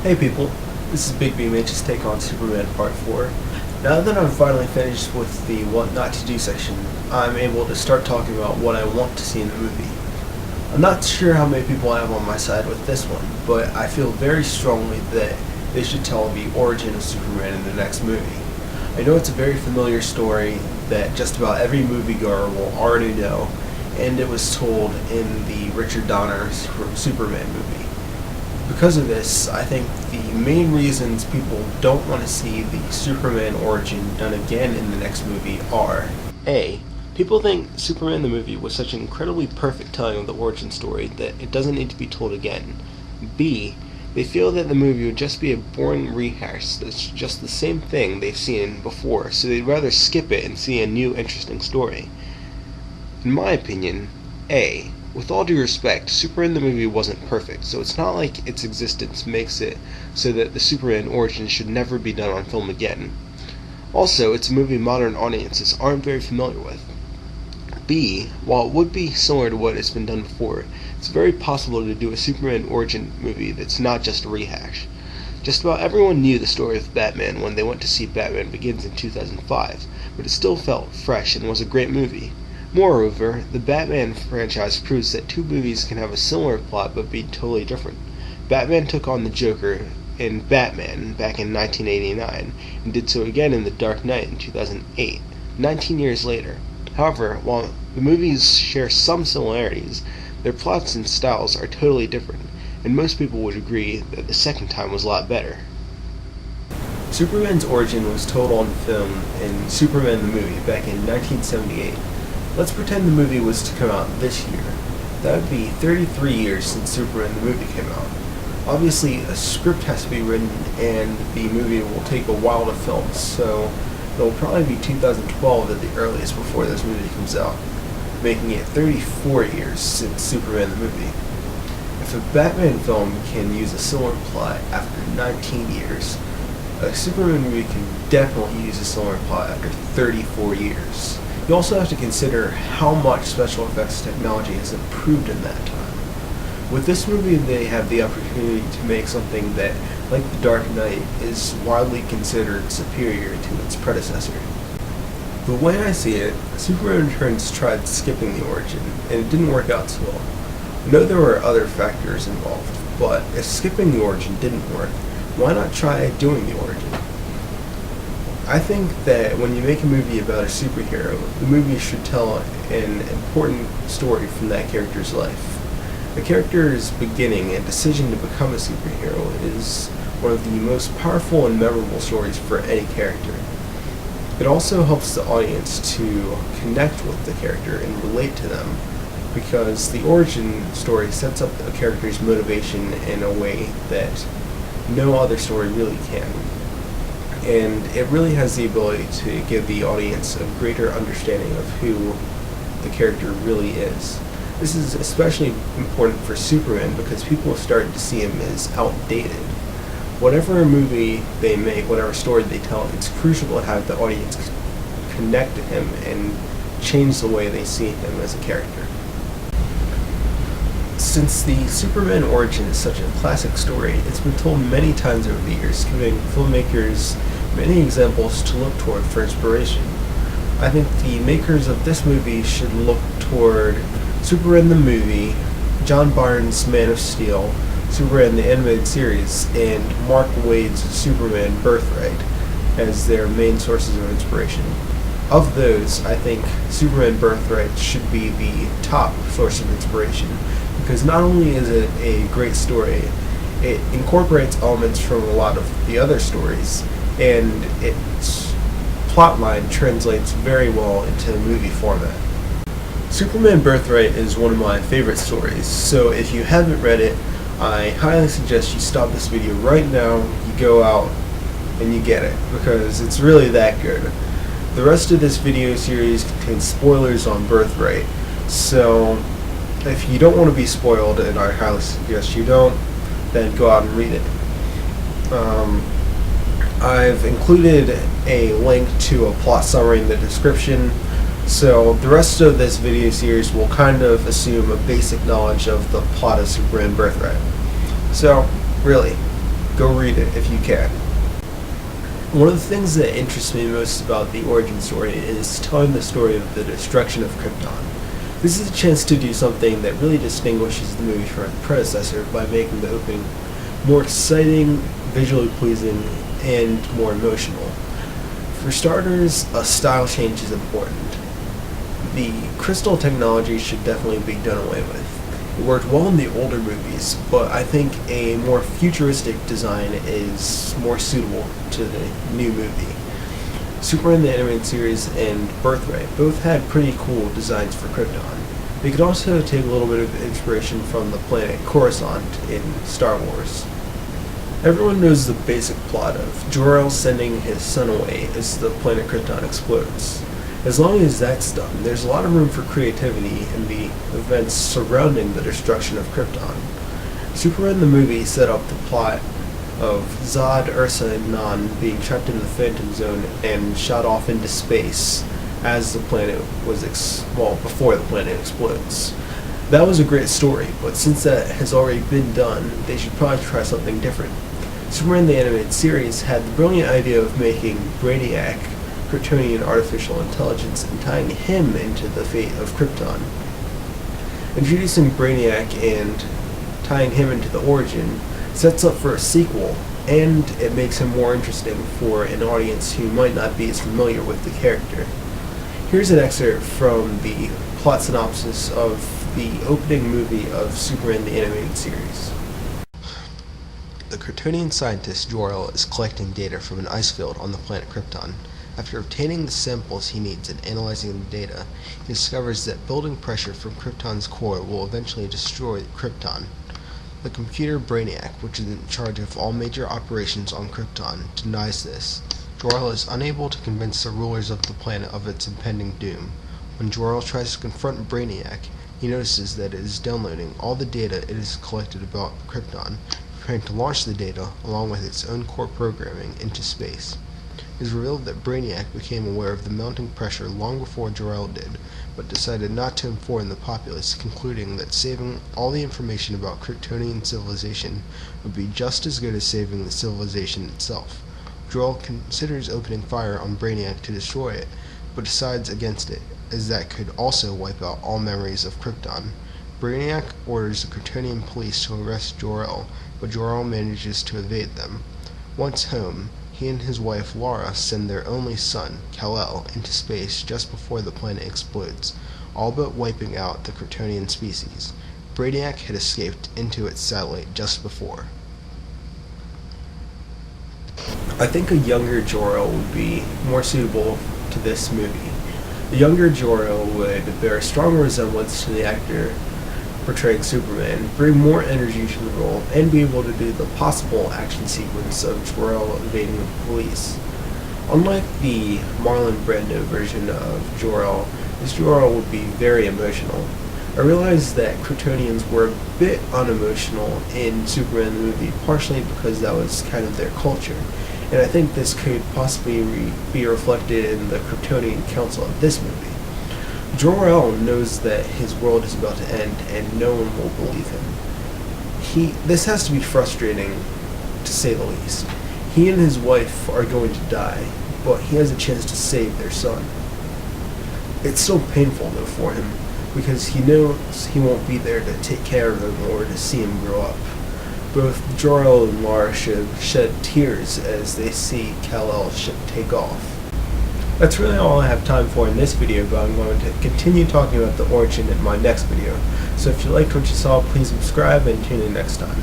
Hey people, this is BIGBMH's take on Superman Part 4. Now that I'm finally finished with the what not to do section, I'm able to start talking about what I want to see in the movie. I'm not sure how many people I have on my side with this one, but I feel very strongly that they should tell the origin of Superman in the next movie. I know it's a very familiar story that just about every moviegoer will already know, and it was told in the Richard Donner Superman movie. Because of this, I think the main reasons people don't want to see the Superman origin done again in the next movie are: A. People think Superman the movie was such an incredibly perfect telling of the origin story that it doesn't need to be told again. B. They feel that the movie would just be a boring rehash that's just the same thing they've seen before, so they'd rather skip it and see a new interesting story. In my opinion, A. With all due respect, Superman the movie wasn't perfect, so it's not like its existence makes it so that the Superman origin should never be done on film again. Also, it's a movie modern audiences aren't very familiar with. B. While it would be similar to what has been done before, it's very possible to do a Superman origin movie that's not just a rehash. Just about everyone knew the story of Batman when they went to see Batman Begins in 2005, but it still felt fresh and was a great movie. Moreover, the Batman franchise proves that two movies can have a similar plot but be totally different. Batman took on the Joker in Batman back in 1989, and did so again in The Dark Knight in 2008, 19 years later. However, while the movies share some similarities, their plots and styles are totally different, and most people would agree that the second time was a lot better. Superman's origin was told on film in Superman the movie back in 1978. Let's pretend the movie was to come out this year. That would be 33 years since Superman the movie came out. Obviously, a script has to be written, and the movie will take a while to film, so it will probably be 2012 at the earliest before this movie comes out, making it 34 years since Superman the movie. If a Batman film can use a similar plot after 19 years, a Superman movie can definitely use a similar plot after 34 years. You also have to consider how much special effects technology has improved in that time. With this movie, they have the opportunity to make something that, like The Dark Knight, is widely considered superior to its predecessor. The way I see it, Superman Returns tried skipping the origin, and it didn't work out so well. I know there were other factors involved, but if skipping the origin didn't work, why not try doing the origin? I think that when you make a movie about a superhero, the movie should tell an important story from that character's life. A character's beginning and decision to become a superhero is one of the most powerful and memorable stories for any character. It also helps the audience to connect with the character and relate to them, because the origin story sets up a character's motivation in a way that no other story really can. And it really has the ability to give the audience a greater understanding of who the character really is. This is especially important for Superman because people start to see him as outdated. Whatever movie they make, whatever story they tell, it's crucial to have the audience connect to him and change the way they see him as a character. Since the Superman origin is such a classic story, it's been told many times over the years, giving filmmakers many examples to look toward for inspiration. I think the makers of this movie should look toward Superman the movie, John Byrne's Man of Steel, Superman the animated series, and Mark Waid's Superman Birthright as their main sources of inspiration. Of those, I think Superman Birthright should be the top source of inspiration, because not only is it a great story, it incorporates elements from a lot of the other stories, and its plotline translates very well into movie format. Superman Birthright is one of my favorite stories, so if you haven't read it, I highly suggest you stop this video right now, you go out, and you get it, because it's really that good. The rest of this video series contains spoilers on Birthright, so if you don't want to be spoiled, and I highly suggest you don't, then go out and read it. I've included a link to a plot summary in the description, so the rest of this video series will kind of assume a basic knowledge of the plot of Superman Birthright. So, really, Go read it if you can. One of the things that interests me most about the origin story is telling the story of the destruction of Krypton. This is a chance to do something that really distinguishes the movie from its predecessor by making the opening more exciting, visually pleasing, and more emotional. For starters, a style change is important. The crystal technology should definitely be done away with. It worked well in the older movies, but I think a more futuristic design is more suitable to the new movie. Superman the Animated Series and Birthright both had pretty cool designs for Krypton. They could also take a little bit of inspiration from the planet Coruscant in Star Wars. Everyone knows the basic plot of Jor-el sending his son away as the planet Krypton explodes. As long as that's done, there's a lot of room for creativity in the events surrounding the destruction of Krypton. Superman the movie set up the plot of Zod, Ursa, and Nan being trapped in the Phantom Zone and shot off into space as the planet was before the planet explodes. That was a great story, but since that has already been done, they should probably try something different. Superman the Animated Series had the brilliant idea of making Brainiac Kryptonian artificial intelligence and tying him into the fate of Krypton. Introducing Brainiac and tying him into the origin sets up for a sequel, and it makes him more interesting for an audience who might not be as familiar with the character. Here's an excerpt from the plot synopsis of the opening movie of Superman the Animated Series. The Kryptonian scientist jor-el is collecting data from an ice field on the planet Krypton. After obtaining the samples he needs and analyzing the data, he discovers that building pressure from Krypton's core will eventually destroy Krypton. The computer Brainiac, which is in charge of all major operations on Krypton, denies this. Jor-el is unable to convince the rulers of the planet of its impending doom. When Jor-el tries to confront Brainiac, he notices that it is downloading all the data it has collected about Krypton, preparing to launch the data, along with its own core programming, into space. It is revealed that Brainiac became aware of the mounting pressure long before Jor-el did, but decided not to inform the populace, concluding that saving all the information about Kryptonian civilization would be just as good as saving the civilization itself. Jor-el considers opening fire on Brainiac to destroy it, but decides against it, as that could also wipe out all memories of Krypton. Brainiac orders the Kryptonian police to arrest Jor-el, but Jor-el manages to evade them. Once home, he and his wife Lara send their only son, Kal-El, into space just before the planet explodes, all but wiping out the Kryptonian species. Brainiac had escaped into its satellite just before. I think a younger Jor-El would be more suitable to this movie. The younger Jor-El would bear a stronger resemblance to the actor portraying Superman, bring more energy to the role, and be able to do the possible action sequence of Jor-El evading the police. Unlike the Marlon Brando version of Jor-El, this Jor-El would be very emotional. I realized that Kryptonians were a bit unemotional in Superman the movie, partially because that was kind of their culture, and I think this could possibly be reflected in the Kryptonian Council of this movie. Jor-El knows that his world is about to end, and no one will believe him. This has to be frustrating, to say the least. He and his wife are going to die, but he has a chance to save their son. It's so painful, though, for him, because he knows he won't be there to take care of him or to see him grow up. Both Jor-El and Lara should shed tears as they see Kal-El's ship take off. That's really all I have time for in this video, but I'm going to continue talking about the origin in my next video. So if you liked what you saw, please subscribe and tune in next time.